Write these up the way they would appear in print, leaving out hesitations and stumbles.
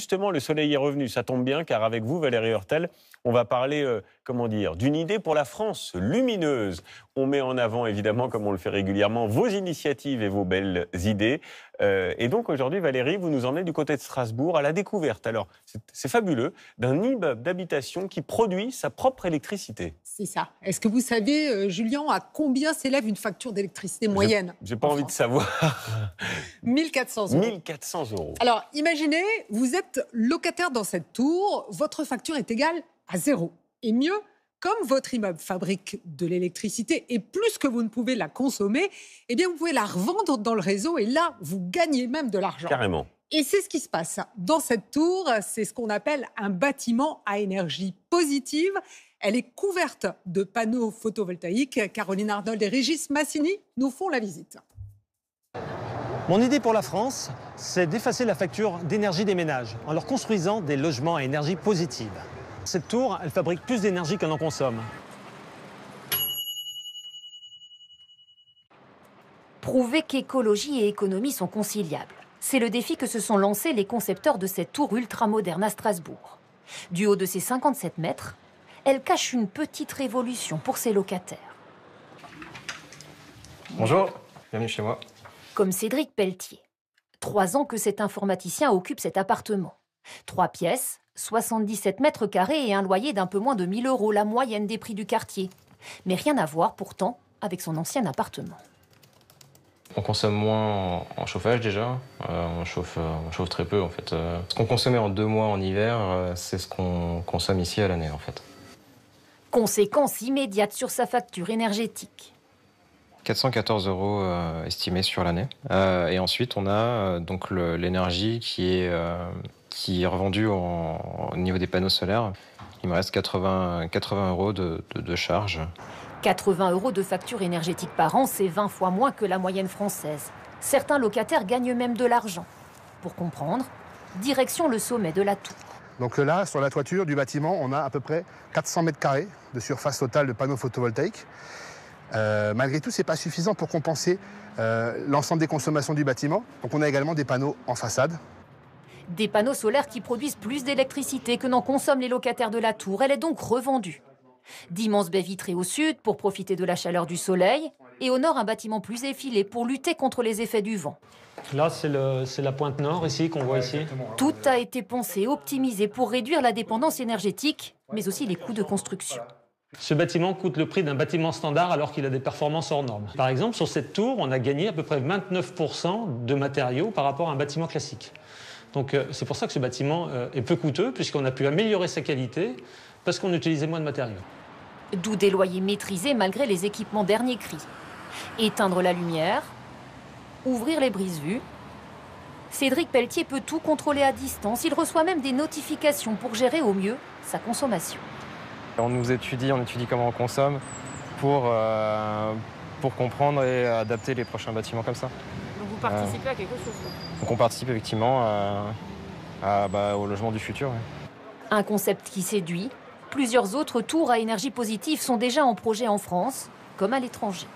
Justement, le soleil est revenu, ça tombe bien, car avec vous, Valérie Hurtel, on va parler, d'une idée pour la France lumineuse. On met en avant, évidemment, comme on le fait régulièrement, vos initiatives et vos belles idées. Et donc, aujourd'hui, Valérie, vous nous emmenez du côté de Strasbourg à la découverte. Alors, c'est fabuleux, d'un immeuble d'habitation qui produit sa propre électricité. C'est ça. Est-ce que vous savez, Julien, à combien s'élève une facture d'électricité moyenne? J'ai pas envie de savoir. 1400 €. 1400 €. Alors, imaginez, vous êtes locataire dans cette tour, votre facture est égale à 0. Et mieux, comme votre immeuble fabrique de l'électricité et plus que vous ne pouvez la consommer, eh bien, vous pouvez la revendre dans le réseau et là, vous gagnez même de l'argent. Carrément. Et c'est ce qui se passe dans cette tour. C'est ce qu'on appelle un bâtiment à énergie positive. Elle est couverte de panneaux photovoltaïques. Caroline Arnold et Régis Massini nous font la visite. Mon idée pour la France, c'est d'effacer la facture d'énergie des ménages en leur construisant des logements à énergie positive. Cette tour, elle fabrique plus d'énergie qu'elle en consomme. Prouver qu'écologie et économie sont conciliables. C'est le défi que se sont lancés les concepteurs de cette tour ultramoderne à Strasbourg. Du haut de ses 57 mètres, elle cache une petite révolution pour ses locataires. Bonjour, bienvenue chez moi. Comme Cédric Pelletier. 3 ans que cet informaticien occupe cet appartement. 3 pièces, 77 mètres carrés et un loyer d'un peu moins de 1 000 €, la moyenne des prix du quartier. Mais rien à voir pourtant avec son ancien appartement. On consomme moins en chauffage déjà, on chauffe très peu en fait. Ce qu'on consommait en 2 mois en hiver, c'est ce qu'on consomme ici à l'année en fait. Conséquence immédiate sur sa facture énergétique. 414 € estimés sur l'année. Et ensuite on a donc l'énergie qui est revendue au niveau des panneaux solaires. Il me reste 80 € de charge. 80 € de facture énergétique par an, c'est 20 fois moins que la moyenne française. Certains locataires gagnent même de l'argent. Pour comprendre, direction le sommet de la tour. Donc là, sur la toiture du bâtiment, on a à peu près 400 mètres carrés de surface totale de panneaux photovoltaïques. Malgré tout, ce n'est pas suffisant pour compenser l'ensemble des consommations du bâtiment. Donc on a également des panneaux en façade. Des panneaux solaires qui produisent plus d'électricité que n'en consomment les locataires de la tour. Elle est donc revendue. D'immenses baies vitrées au sud pour profiter de la chaleur du soleil et au nord un bâtiment plus effilé pour lutter contre les effets du vent. Là, c'est la pointe nord ici qu'on voit ici. Tout a été pensé, optimisé pour réduire la dépendance énergétique, mais aussi les coûts de construction. Ce bâtiment coûte le prix d'un bâtiment standard alors qu'il a des performances hors normes. Par exemple, sur cette tour, on a gagné à peu près 29% de matériaux par rapport à un bâtiment classique. Donc c'est pour ça que ce bâtiment est peu coûteux, puisqu'on a pu améliorer sa qualité, parce qu'on utilisait moins de matériaux. D'où des loyers maîtrisés malgré les équipements dernier cri. Éteindre la lumière, ouvrir les brises-vues. Cédric Pelletier peut tout contrôler à distance. Il reçoit même des notifications pour gérer au mieux sa consommation. On étudie comment on consomme pour comprendre et adapter les prochains bâtiments comme ça. Donc vous participez à quelque chose? Donc on participe effectivement au logement du futur. Ouais. Un concept qui séduit. Plusieurs autres tours à énergie positive sont déjà en projet en France, comme à l'étranger.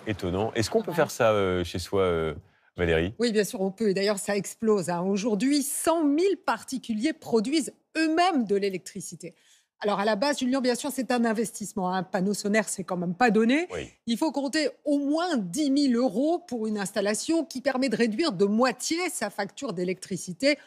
Étonnant. Est-ce qu'on peut faire ça chez soi, Valérie? Oui, bien sûr, on peut. Et d'ailleurs, ça explose. Aujourd'hui, 100 000 particuliers produisent eux-mêmes de l'électricité. Alors, à la base, Julien, bien sûr, c'est un investissement. Un panneau solaire, c'est quand même pas donné. Oui. Il faut compter au moins 10 000 € pour une installation qui permet de réduire de moitié sa facture d'électricité.